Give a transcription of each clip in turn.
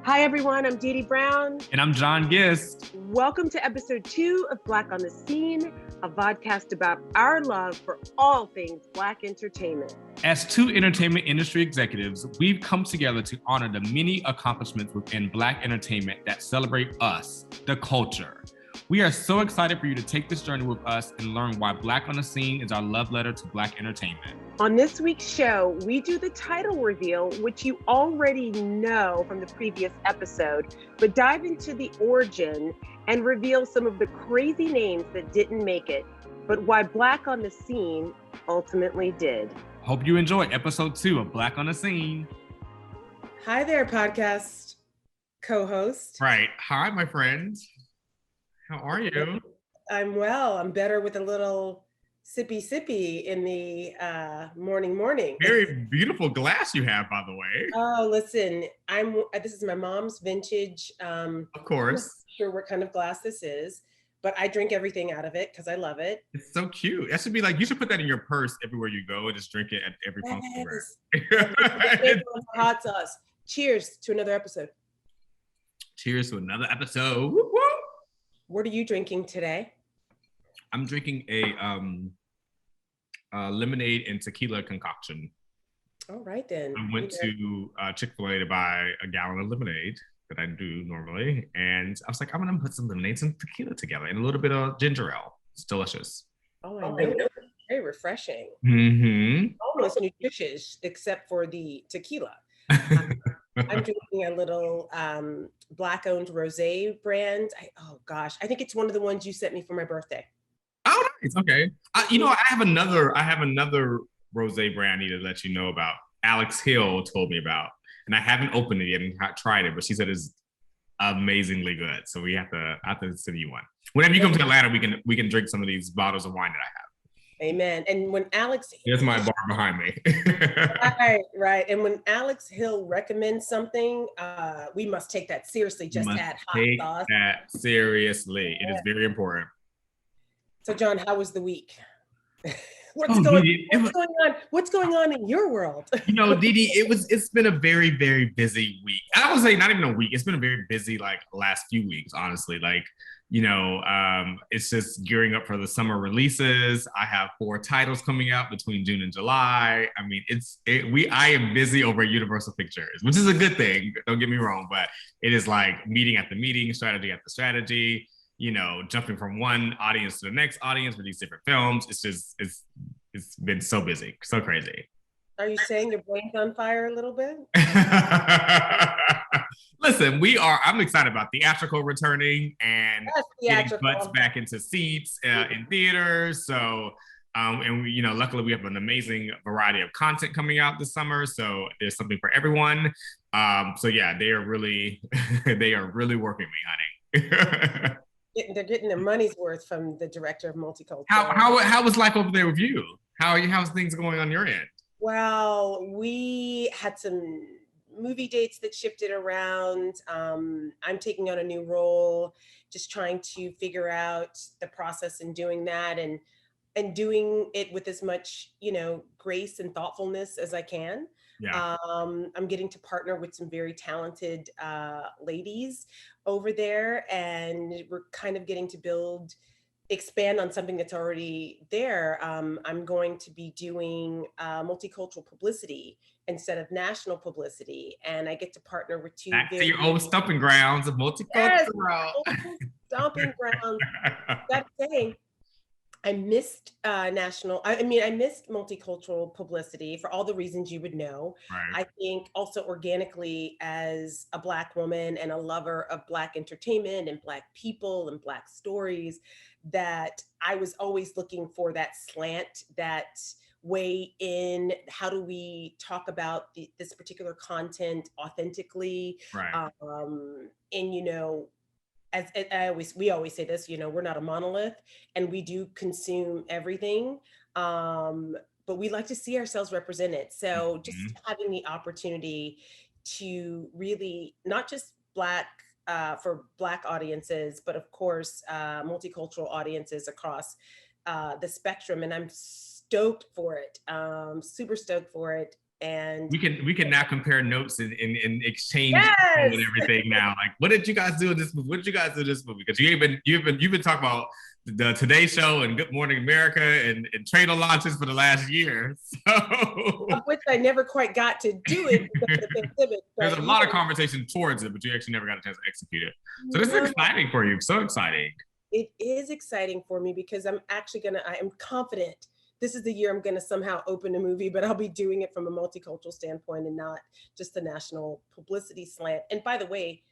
Hi, everyone. I'm DeDe Brown. And I'm John Gist. Welcome to episode 2 of Black on the Scene, a podcast about our love for all things Black entertainment. As two entertainment industry executives, we've come together to honor the many accomplishments within Black entertainment that celebrate us, the culture. We are so excited for you to take this journey with us and learn why Black on the Scene is our love letter to Black entertainment. On this week's show, we do the title reveal, which you already know from the previous episode, but dive into the origin and reveal some of the crazy names that didn't make it, but why Black on the Scene ultimately did. Hope you enjoy episode 2 of Black on the Scene. Hi there, podcast co-host. Right. Hi, my friends. How are you? I'm well. I'm better with a little sippy in the morning. Very beautiful glass you have, by the way. Oh, listen, this is my mom's vintage. Of course. I'm not sure what kind of glass this is, but I drink everything out of it because I love it. It's so cute. That should be like, you should put that in your purse everywhere you go and just drink it at every function. Hot sauce. Cheers to another episode. Cheers to another episode. Woo, woo. What are you drinking today? I'm drinking a lemonade and tequila concoction. All right, then. I went to Chick-fil-A to buy a gallon of lemonade that I do normally. And I was like, I'm going to put some lemonade and tequila together and a little bit of ginger ale. It's delicious. Oh, I know. Very refreshing. Mm-hmm. Almost nutritious, except for the tequila. I'm drinking a little Black-owned rosé brand. I think it's one of the ones you sent me for my birthday. Oh, nice. Okay. I have another rosé brand I need to let you know about. Alex Hill told me about, and I haven't opened it yet and tried it, but she said it's amazingly good. So I have to send you one. Whenever you come to Atlanta, we can drink some of these bottles of wine that I have. Amen. And when Alex, there's my bar behind me. right. And when Alex Hill recommends something, we must take that seriously. Just add hot sauce. Take that seriously. It is very important. So, John, how was the week? What's going on in your world? DeDe, it's been a very, very busy week. I would say not even a week. It's been a very busy last few weeks, honestly. It's just gearing up for the summer releases. I have 4 titles coming out between June and July. I mean, I am busy over at Universal Pictures, which is a good thing. Don't get me wrong, but it is like meeting at the meeting, strategy at the strategy. Jumping from one audience to the next audience with these different films. It's been so busy, so crazy. Are you saying your brain's on fire a little bit? Listen, I'm excited about theatrical returning and getting butts back into seats in theaters. So, luckily we have an amazing variety of content coming out this summer. So there's something for everyone. They are really working me, honey. They're getting their money's worth from the director of Multicultural. How was life over there with you? How's things going on your end? Well, we had some movie dates that shifted around. I'm taking on a new role, just trying to figure out the process in doing that and doing it with as much, grace and thoughtfulness as I can. Yeah. I'm getting to partner with some very talented ladies over there, and we're kind of getting to expand on something that's already there. I'm going to be doing multicultural publicity instead of national publicity, and I get to partner with 2 back to your old stomping grounds of multicultural. Yes, stomping grounds. That's saying. I missed I missed multicultural publicity for all the reasons you would know. Right. I think also organically, as a Black woman and a lover of Black entertainment and Black people and Black stories, that I was always looking for that slant, that way in. How do we talk about this particular content authentically? Right. We always say this, we're not a monolith and we do consume everything, but we like to see ourselves represented. So just having the opportunity to really, not just for Black audiences, but of course, multicultural audiences across the spectrum. And I'm stoked for it, super stoked for it. And we can now compare notes and exchange yes! and everything now. Like, what did you guys do in this movie? What did you guys do in this movie? Because you've been talking about the Today Show and Good Morning America and trailer launches for the last year. So of which I never quite got to do it because of the pandemic. There's a lot of conversation towards it, but you actually never got a chance to execute it. So this is exciting for you. So exciting. It is exciting for me because I am confident this is the year I'm going to somehow open a movie, but I'll be doing it from a multicultural standpoint and not just a national publicity slant. And by the way,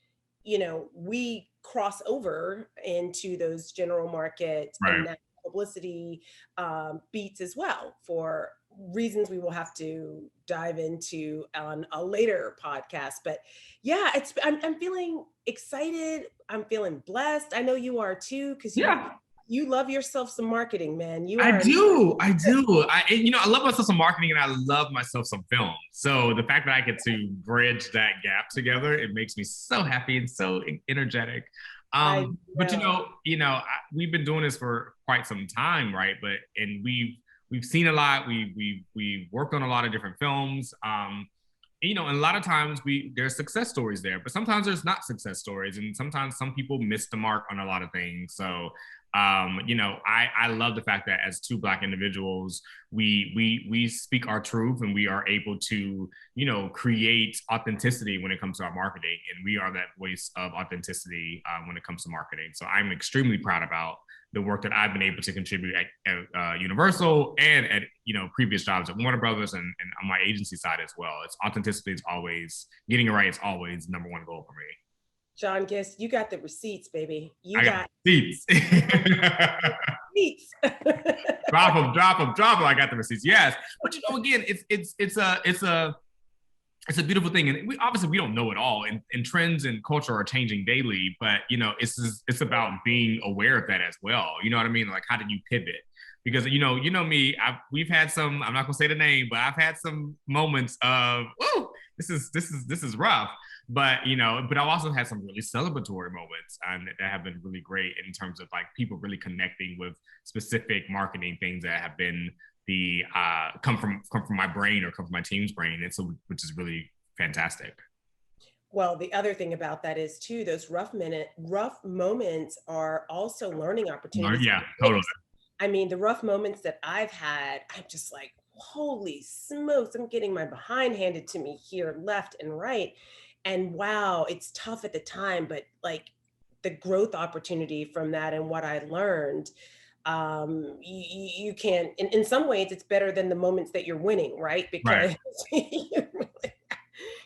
you know, we cross over into those general market and national publicity beats as well for reasons we will have to dive into on a later podcast. But yeah, I'm feeling excited. I'm feeling blessed. I know you are too, because you love yourself some marketing, man. I do. I love myself some marketing and I love myself some film. So the fact that I get to bridge that gap together, it makes me so happy and so energetic. But we've been doing this for quite some time, right? And we've seen a lot. We've worked on a lot of different films. And a lot of times there's success stories there, but sometimes there's not success stories, and sometimes some people miss the mark on a lot of things. So I love the fact that as two Black individuals, we speak our truth and we are able to, create authenticity when it comes to our marketing. And we are that voice of authenticity when it comes to marketing. So I'm extremely proud about the work that I've been able to contribute at Universal and at, previous jobs at Warner Brothers and on my agency side as well. It's authenticity is always, getting it right is always the number one goal for me. John Gist, you got the receipts, baby. I got receipts. Receipts. Drop them. I got the receipts. Yes, but again, it's a beautiful thing, and we don't know it all, and trends and culture are changing daily. But it's about being aware of that as well. You know what I mean? Like, how did you pivot? Because me, we've had some. I'm not gonna say the name, but I've had some moments of, oh, this is rough. But but I've also had some really celebratory moments and that have been really great in terms of like people really connecting with specific marketing things that have been come from my brain or come from my team's brain, and so which is really fantastic. Well, the other thing about that is too, those rough moments are also learning opportunities. Yeah, totally. I mean, the rough moments that I've had, I'm just like, holy smokes, I'm getting my behind handed to me here, left and right. And wow, it's tough at the time, but like the growth opportunity from that and what I learned, you can't, in some ways it's better than the moments that you're winning, right? Because you're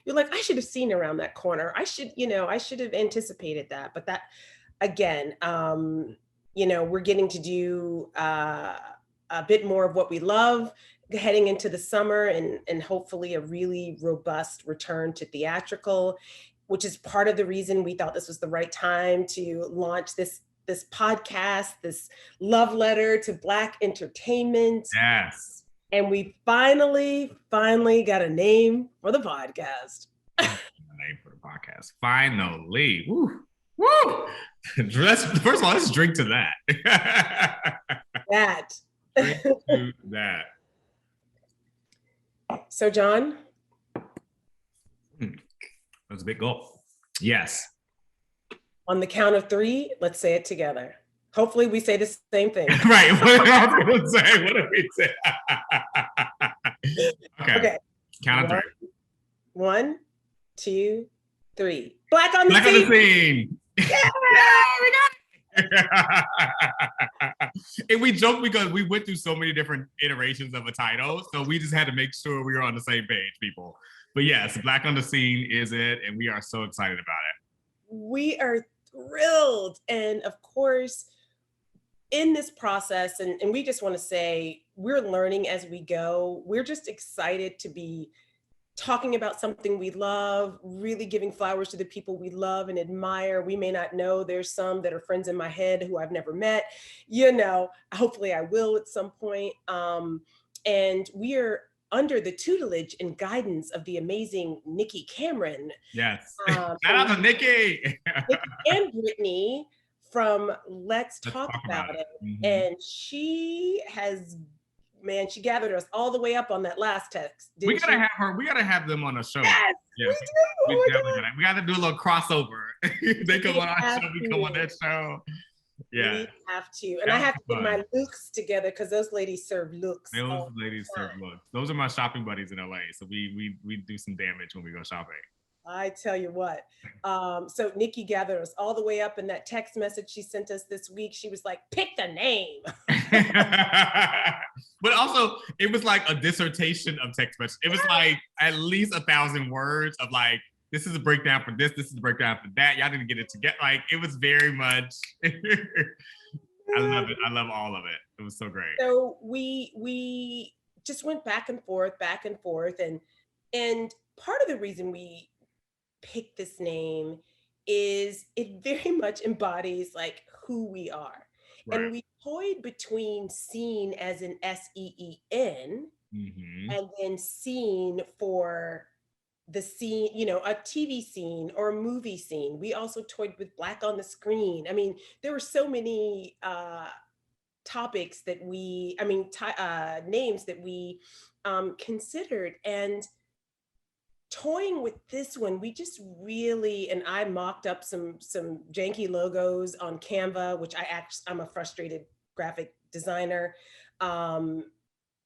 like, I should have seen around that corner. I should have anticipated that. But that, again, we're getting to do a bit more of what we love heading into the summer, and hopefully a really robust return to theatrical, which is part of the reason we thought this was the right time to launch this podcast, this love letter to Black entertainment. Yes. And we finally got a name for the podcast. Finally. Woo. Woo! First of all, let's drink to that. Drink to that. So, John? That was a big goal. Yes. On the count of 3, let's say it together. Hopefully we say the same thing. Right. What did we say? Okay. Count of 3. 1, 2, 3. Black on the Scene. Yeah, we got it. And we joke because we went through so many different iterations of a title, so we just had to make sure we were on the same page, people. But yes, Black on the Scene is it, and we are so excited about it. We are thrilled, and of course, in this process, and we just want to say we're learning as we go. We're just excited to be talking about something we love, really giving flowers to the people we love and admire. We may not know, there's some that are friends in my head who I've never met, hopefully I will at some point. And we are under the tutelage and guidance of the amazing Nikki Cameron. Yes, shout out to Nikki. And Brittinee from Let's Talk About It. Mm-hmm. And she has man, she gathered us all the way up on that last text. We gotta have her. We gotta have them on a show. Yes, yeah, we do. we gotta do a little crossover. They come on our show. We come on that show. Yeah, we have to, and I have to get my looks together because those ladies serve looks. Those ladies serve looks. Those are my shopping buddies in LA. So we do some damage when we go shopping. I tell you what. So Nikki gathered us all the way up in that text message she sent us this week. She was like, pick the name. But also, it was like a dissertation of text message. It was like at least 1,000 words of like, this is a breakdown for this is a breakdown for that. Y'all didn't get it together. Like, it was very much, I love it. I love all of it. It was so great. So we just went back and forth. And part of the reason we picked this name is it very much embodies like who we are. Right. And we toyed between scene as in SEEN and then scene for the scene, you know, a TV scene or a movie scene. We also toyed with Black on the Screen. I mean, there were so many topics that names that we considered, and toying with this one, we just really, and I mocked up some janky logos on Canva, which I'm a frustrated graphic designer.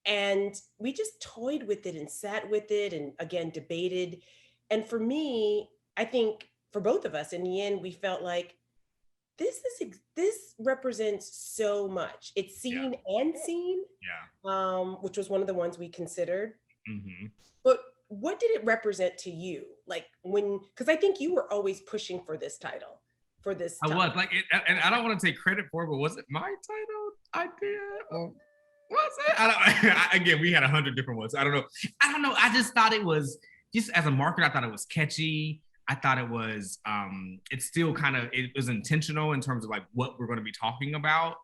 And we just toyed with it and sat with it and again, debated. And for me, I think for both of us, in the end, we felt like this represents so much. It's seen and seen, which was one of the ones we considered. But what did it represent to you? Like because I think you were always pushing for this title, for this. I was like, and I don't want to take credit for it, but was it my title idea? Or was it? Again, we had 100 different ones. I don't know. I just thought it was, just as a marketer, I thought it was catchy. I thought it was, it's still kind of, it was intentional in terms of like what we're going to be talking about.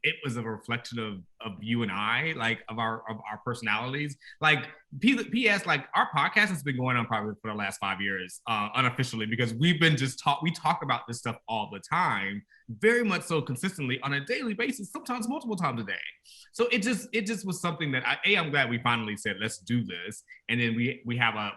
It was a reflection of you and I, like of our personalities. Like P.S. like our podcast has been going on probably for the last 5 years, unofficially, because we've been we talk about this stuff all the time, very much so consistently on a daily basis, sometimes multiple times a day. So it just was something that I'm glad we finally said, let's do this. And then we have a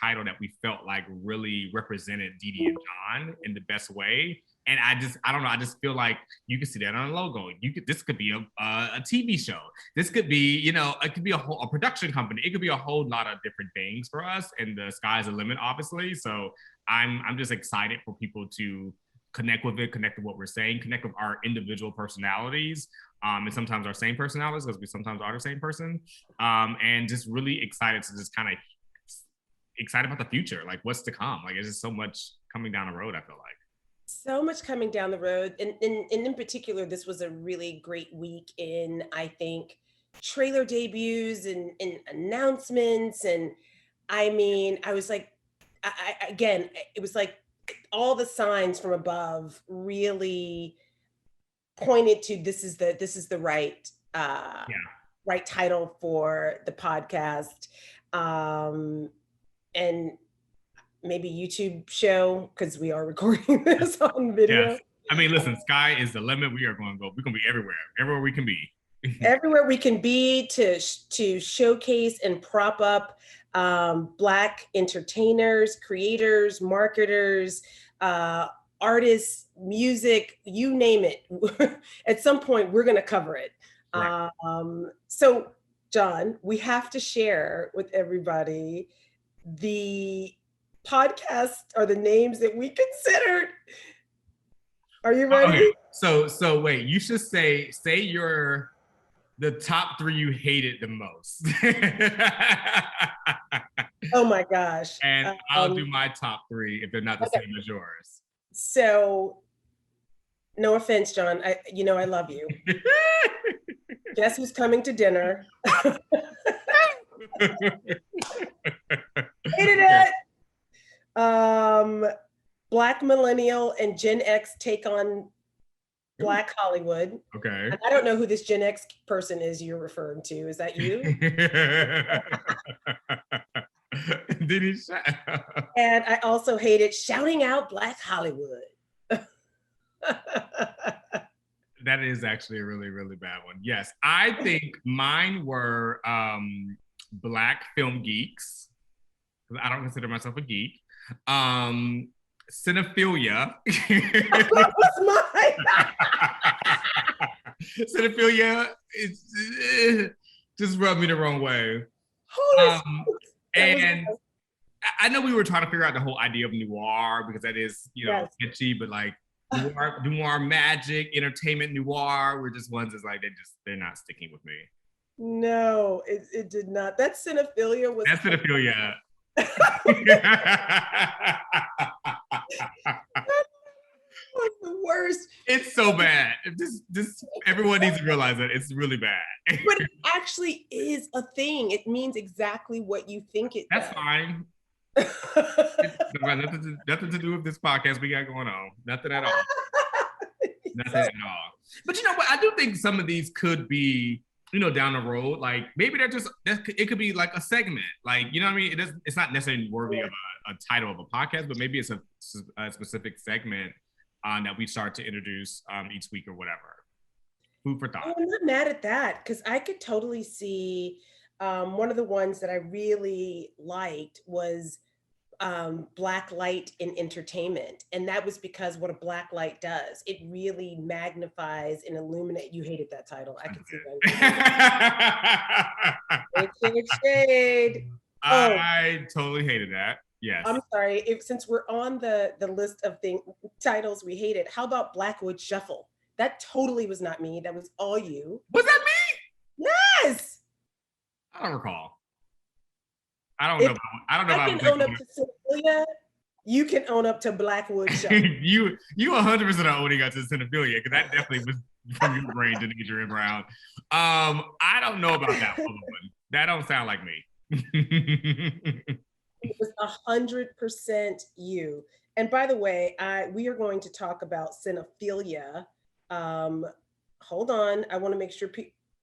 title that we felt like really represented DeDe and Jon in the best way. And I don't know, I just feel like you can see that on a logo. This could be a TV show. This could be, you know, it could be a production company. It could be a whole lot of different things for us. And the sky's the limit, obviously. So I'm just excited for people to connect with it, connect with what we're saying, connect with our individual personalities, and sometimes our same personalities, because we sometimes are the same person, and just really excited to just kind of excited about the future, like what's to come. Like, it's just so much coming down the road, I feel like. So much coming down the road. And in particular, this was a really great week in, I think, trailer debuts and announcements. And I mean, I was like, again, it was like all the signs from above really pointed to this is the right right title for the podcast, and maybe YouTube show, because we are recording this on video. Yes. I mean, listen, sky is the limit. We're gonna be everywhere we can be. Everywhere we can be to showcase and prop up Black entertainers, creators, marketers, artists, music, you name it. At some point, we're going to cover it. Right. So, Jon, we have to share with everybody the podcast or the names that we considered. Are you ready? Okay. So wait, you should say the top 3 you hated the most. Oh my gosh. And I'll do my top 3 if they're not the same as yours. So, no offense, Jon. I love you. Guess who's coming to dinner? Hated it. Black millennial and Gen X take on Black Hollywood. Okay. And I don't know who this Gen X person is you're referring to. Is that you? Did he? And I also hated shouting out Black Hollywood. That is actually a really, really bad one. Yes, I think mine were Black film geeks. I don't consider myself a geek. Um, cinephilia. That was mine. Cinephilia is just rubbed me the wrong way. Holy And I know we were trying to figure out the whole idea of noir because that is, yes. catchy, but like noir magic, entertainment noir were just ones that's like they're not sticking with me. No, it did not. That cinephilia was. That's cinephilia. Was the worst. It's so bad. Just everyone needs to realize that it's really bad. But it actually is a thing. It means exactly what you think it That's does. fine. Nothing to do with this podcast we got going on. Nothing at all. Nothing at all. But you know what? I do think some of these could be, down the road. Like maybe it could be like a segment. Like, you know what I mean? It's not necessarily worthy of a title of a podcast, but maybe it's a specific segment that we start to introduce each week or whatever. Food for thought. Oh, I'm not mad at that because I could totally see one of the ones that I really liked was black light in entertainment. And that was because what a black light does, it really magnifies and illuminates. You hated that title. I can see that. Shade. I totally hated that. Yes. I'm sorry. Since we're on the list of titles we hated, how about Blackwood Shuffle? That totally was not me. That was all you. Was that me? Yes. I don't recall. I don't know. I can own up to cinephilia. You can own up to Blackwood Shuffle. you 100% are owning up to cinephilia because that definitely was from your brain, DeDe Brown. I don't know about that one. That don't sound like me. It was 100% you. And by the way, we are going to talk about cinephilia. Hold on. I want to make sure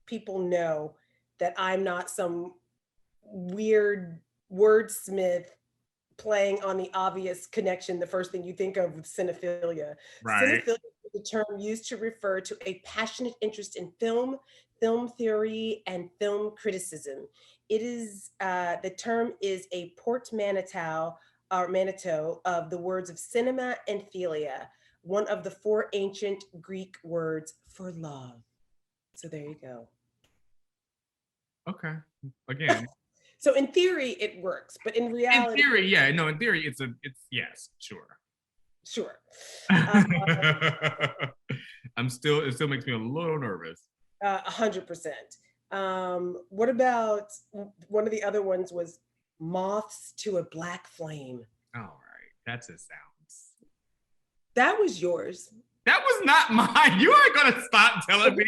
people know that I'm not some weird wordsmith playing on the obvious connection, the first thing you think of with cinephilia. Right. Cinephilia is a term used to refer to a passionate interest in film theory, and film criticism. It is, the term is a portmanteau of the words of cinema and philia, one of the 4 ancient Greek words for love. So there you go. Okay. Again. So in theory, it works, but in reality, in theory, yeah, no. In theory, it's yes, sure. Sure. It still makes me a little nervous. 100%. What about one of the other ones was Moths to a Black Flame? All right, that's it sounds. That was yours. That was not mine. You aren't gonna stop telling me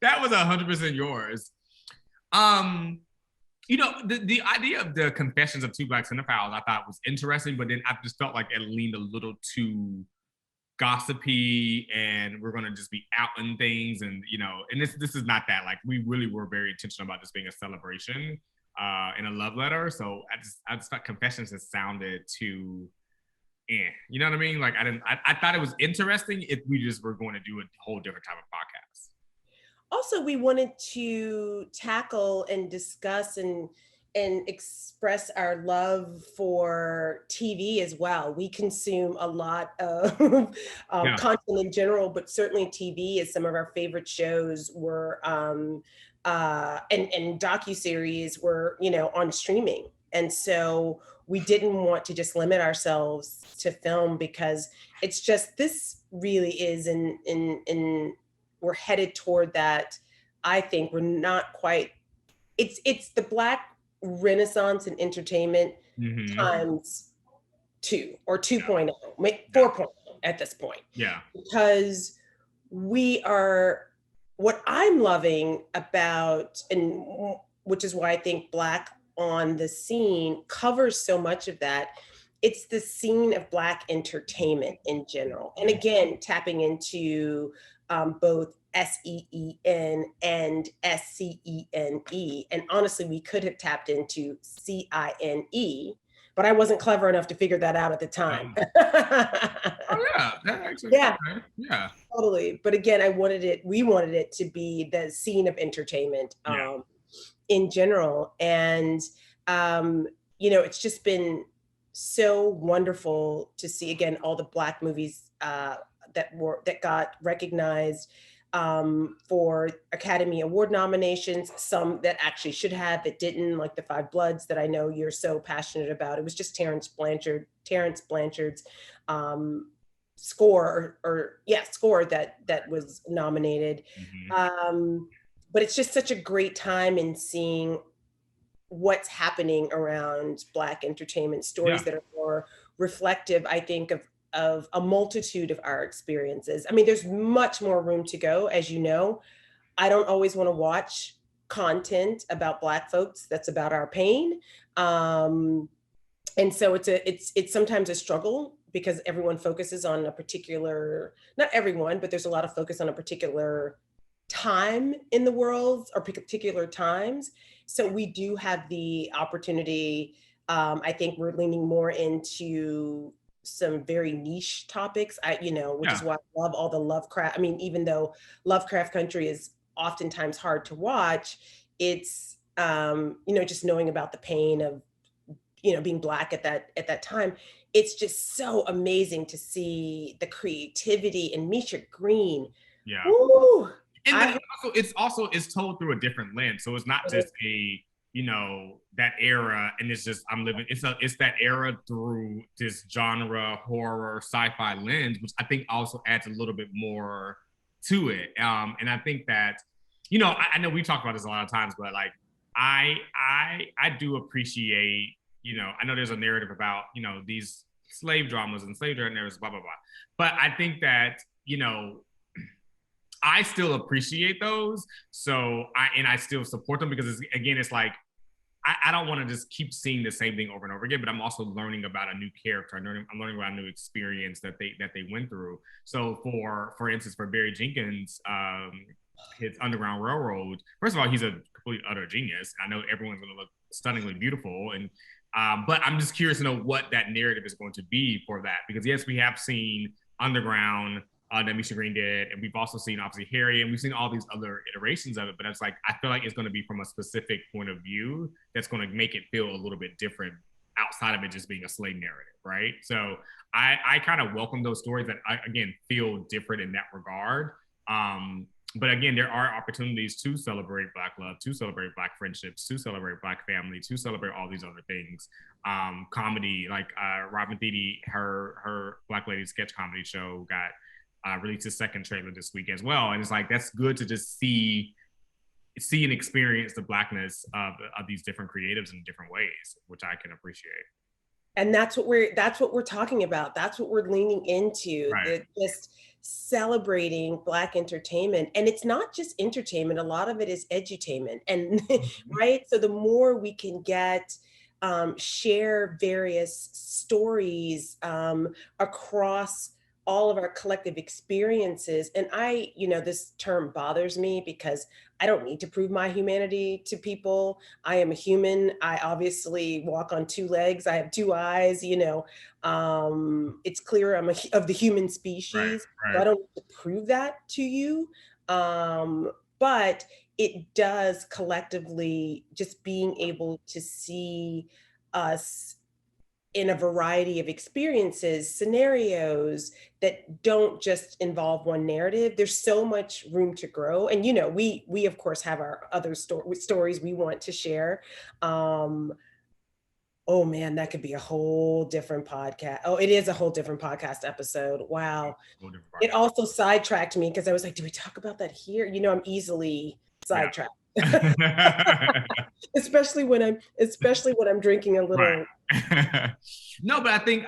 that was 100% yours. The idea of the confessions of 2 Black cinephiles I thought was interesting, but then I just felt like it leaned a little too gossipy, and we're gonna just be out in things, and and this is not that. Like, we really were very intentional about this being a celebration and a love letter. So I just thought confessions just sounded too, you know what I mean? Like I thought it was interesting if we just were going to do a whole different type of podcast. Also, we wanted to tackle and discuss and express our love for TV as well. We consume a lot of content in general, but certainly TV is some of our favorite shows were, and docuseries were, on streaming. And so we didn't want to just limit ourselves to film because it's just, this really is we're headed toward that. I think we're not quite, it's the Black Renaissance in entertainment times 2 or 2.0, 4.0 at this point. Yeah. Because we are, what I'm loving about, and which is why I think Black on the Scene covers so much of that, it's the scene of Black entertainment in general. And again, tapping into both SEEN and SCENE. And honestly, we could have tapped into CINE, but I wasn't clever enough to figure that out at the time. Oh yeah, that actually, yeah, okay. Yeah, totally. But again, we wanted it to be the scene of entertainment in general. And it's just been so wonderful to see again all the Black movies that got recognized for Academy Award nominations, some that actually should have, that didn't, like the Five Bloods that I know you're so passionate about. It was just Terrence Blanchard's score score that was nominated. But it's just such a great time in seeing what's happening around Black entertainment, stories that are more reflective, I think, of a multitude of our experiences. I mean, there's much more room to go, as you know. I don't always want to watch content about Black folks that's about our pain. And so it's sometimes a struggle because everyone focuses on a particular, not everyone, but there's a lot of focus on a particular time in the world or particular times. So we do have the opportunity. I think we're leaning more into some very niche topics, which is why I love all the Lovecraft. I mean, even though Lovecraft Country is oftentimes hard to watch, it's, just knowing about the pain of, being Black at that time. It's just so amazing to see the creativity in Misha Green. Yeah. Ooh, and it's told through a different lens. So it's not just that era, and it's just it's that era through this genre, horror, sci-fi lens, which I think also adds a little bit more to it. And I think that, I know we talked about this a lot of times, but like I do appreciate, I know there's a narrative about, these slave dramas and slave narratives, blah, blah, blah. But I think that, I still appreciate those. So I still support them because it's like, I don't want to just keep seeing the same thing over and over again, but I'm also learning about a new character. I'm learning about a new experience that they went through. So for instance, for Barry Jenkins, his Underground Railroad, first of all, he's a complete utter genius. I know everyone's going to look stunningly beautiful, and but I'm just curious to know what that narrative is going to be for that, because yes, we have seen Underground that Misha Green did, and we've also seen obviously Harry, and we've seen all these other iterations of it, but it's like I feel like it's going to be from a specific point of view that's going to make it feel a little bit different outside of it just being a slave narrative, right? So I kind of welcome those stories that again feel different in that regard. But again, there are opportunities to celebrate Black love, to celebrate Black friendships, to celebrate Black family, to celebrate all these other things. Comedy, like Robin Theade, her Black Lady sketch comedy show got released his second trailer this week as well. And it's like, that's good to just see and experience the Blackness of these different creatives in different ways, which I can appreciate. And that's what we're talking about. That's what we're leaning into, right. Just celebrating Black entertainment. And it's not just entertainment. A lot of it is edutainment. And right. So the more we can get, share various stories across all of our collective experiences. And this term bothers me because I don't need to prove my humanity to people. I am a human. I obviously walk on two legs. I have two eyes, it's clear I'm of the human species. Right. So I don't need to prove that to you. But it does collectively, just being able to see us in a variety of experiences, scenarios that don't just involve one narrative. There's so much room to grow. And, we of course have our other stories we want to share. Oh man, that could be a whole different podcast. Oh, it is a whole different podcast episode. Wow. It also sidetracked me because I was like, do we talk about that here? I'm easily sidetracked. especially when I'm drinking a little. Right. No, but I think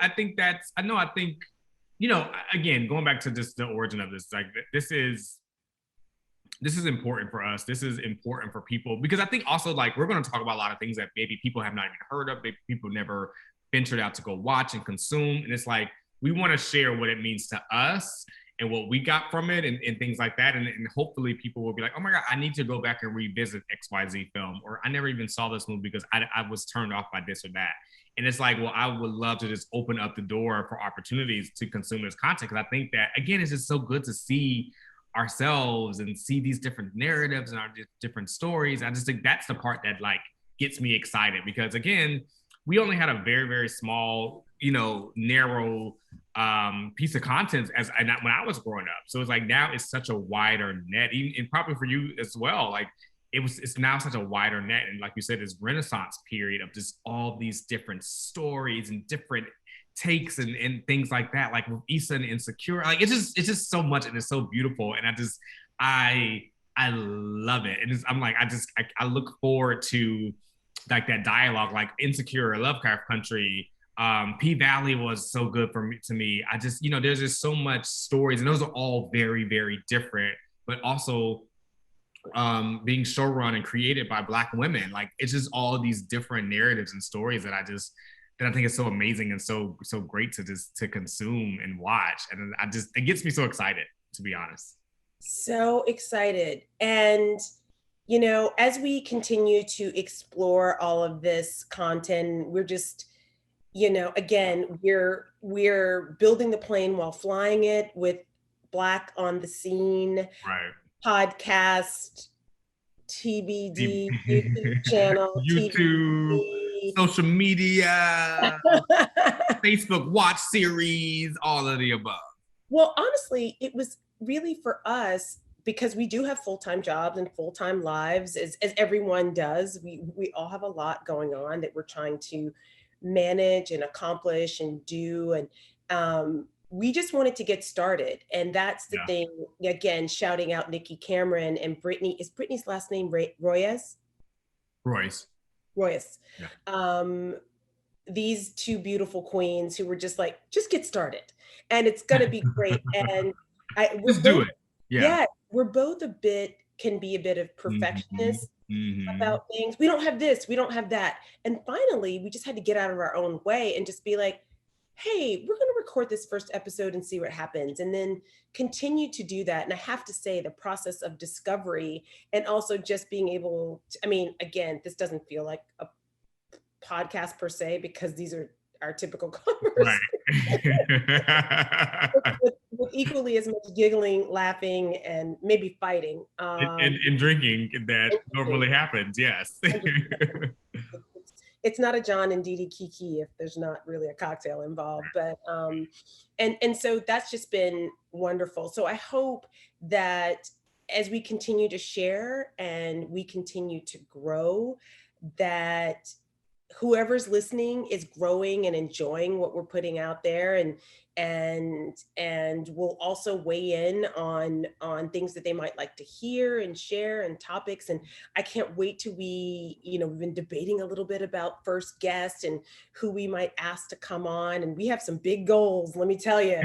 again, going back to just the origin of this, like this is important for us. This is important for people, because I think also, like, we're going to talk about a lot of things that maybe people have not even heard of, maybe people never ventured out to go watch and consume. And it's like, we want to share what it means to us and what we got from it, and things like that. And hopefully people will be like, oh my God, I need to go back and revisit XYZ film, or I never even saw this movie because I was turned off by this or that. And it's like, well, I would love to just open up the door for opportunities to consume this content. Because I think that, again, it's just so good to see ourselves and see these different narratives and our different stories. I just think that's the part that like gets me excited, because again, we only had a very, very small, narrow piece of content when I was growing up. So it's like now it's such a wider net, even, and probably for you as well. Like it's now such a wider net, and like you said, this Renaissance period of just all these different stories and different takes and things like that. Like with Issa and Insecure, like it's just so much, and it's so beautiful, and I love it. And I'm like, I look forward to like that dialogue, like Insecure, Lovecraft Country, P Valley was so good to me. I just, there's just so much stories, and those are all very, very different, but also being showrun and created by Black women. Like it's just all of these different narratives and stories that I think is so amazing and so great to consume and watch. And it gets me so excited, to be honest. So excited. And as we continue to explore all of this content, we're just, again, we're building the plane while flying it with Black on the Scene, right? Podcast, TBD, YouTube channel, YouTube, TBD. Social media, Facebook watch series, all of the above. Well, honestly, it was really for us, because we do have full-time jobs and full-time lives, as everyone does. We all have a lot going on that we're trying to manage and accomplish and do. And we just wanted to get started. And that's the thing, again, shouting out Nikki Cameron and Brittinee. Is Brittinee's last name Royes? Royes. Yeah. These two beautiful queens who were just like, just get started. And it's going to be great. And just do it. Yeah, we're both can be a bit of perfectionists about things. We don't have this, we don't have that. And finally, we just had to get out of our own way and just be like, hey, we're going to record this first episode and see what happens. And then continue to do that. And I have to say, the process of discovery and also just being able to, again, this doesn't feel like a podcast per se, because these are our typical conversations. Right. with equally as much giggling, laughing, and maybe fighting. And drinking that normally happens, yes. It's not a John and DeDe Kiki if there's not really a cocktail involved. But and so that's just been wonderful. So I hope that as we continue to share and we continue to grow, that whoever's listening is growing and enjoying what we're putting out there, and will also weigh in on things that they might like to hear and share, and topics. And I can't wait till we've been debating a little bit about first guest and who we might ask to come on. And we have some big goals, let me tell you.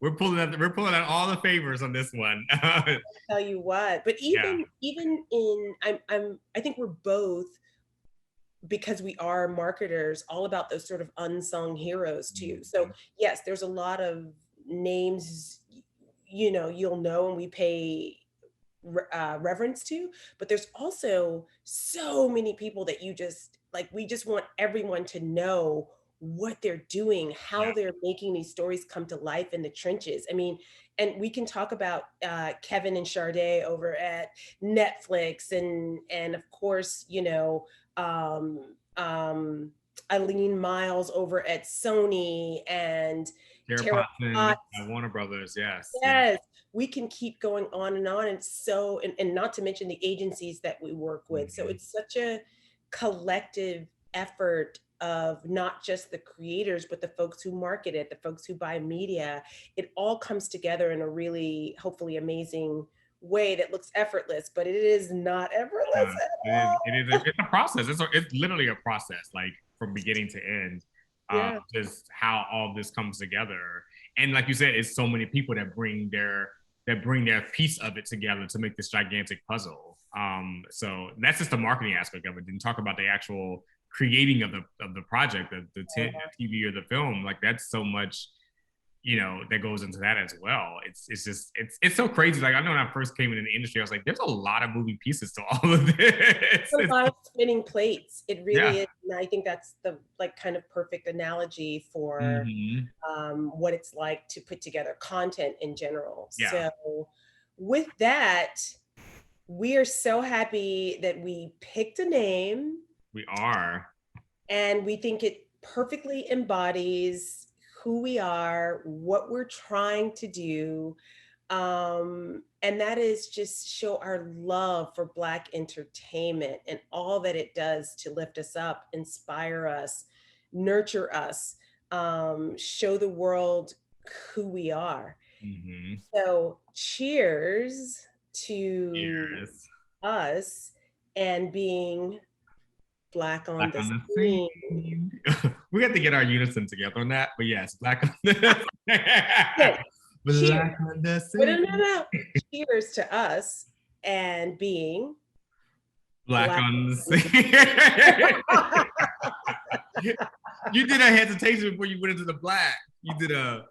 We're pulling out all the favors on this one. I'll tell you what, but even in, I think we're both, because we are marketers, all about those sort of unsung heroes too. So yes, there's a lot of names, you'll know and we pay reverence to, but there's also so many people that we just want everyone to know what they're doing, how they're making these stories come to life in the trenches. And we can talk about Kevin and Chardae over at Netflix, and of course, Ellene Miles over at Sony, and Terra at Warner Brothers. Yes, we can keep going on and on. And so, and not to mention the agencies that we work with. So it's such a collective effort of not just the creators, but the folks who market it, the folks who buy media. It all comes together in a really, hopefully, amazing way that looks effortless, but it is not effortless at all. It's a process. It's literally a process, like from beginning to end. Just how all this comes together. And like you said, it's so many people that bring their piece of it together to make this gigantic puzzle. So that's just the marketing aspect of it. Didn't talk about the actual creating of the project, the TV or the film. Like that's so much you know, that goes into that as well. It's so crazy. Like, I know when I first came into the industry, I was like, there's a lot of moving pieces to all of this. A lot of spinning plates. It really Yeah. is. And I think that's the like kind of perfect analogy for what it's like to put together content in general. Yeah. So with that, we are so happy that we picked a name. We are. And we think it perfectly embodies who we are, what we're trying to do. And that is just show our love for Black entertainment and all that it does to lift us up, inspire us, nurture us, show the world who we are. So cheers to us and being Black on the scene. We have to get our unison together on that, but yes, Black on the Black on the scene. No. Cheers to us and being Black on the scene. You did a hesitation before you went into the black. You did a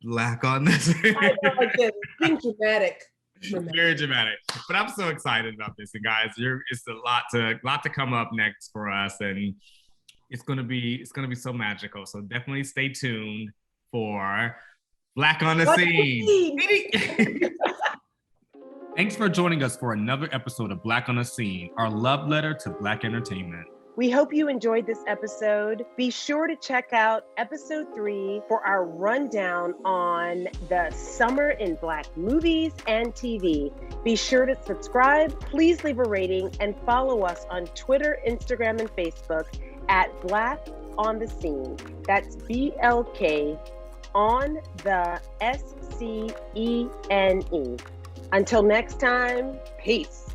Black on the scene. I know, I did. Being dramatic. Very dramatic, but I'm so excited about this, and guys, it's a lot to come up next for us, and it's gonna be so magical. So definitely stay tuned for Black on the Scene. Thanks for joining us for another episode of Black on the Scene, our love letter to Black entertainment. We hope you enjoyed this episode. Be sure to check out episode 3 for our rundown on the summer in Black movies and TV. Be sure to subscribe, please leave a rating, and follow us on Twitter, Instagram, and Facebook at Black on the Scene. That's BLK on the SCENE. Until next time, peace.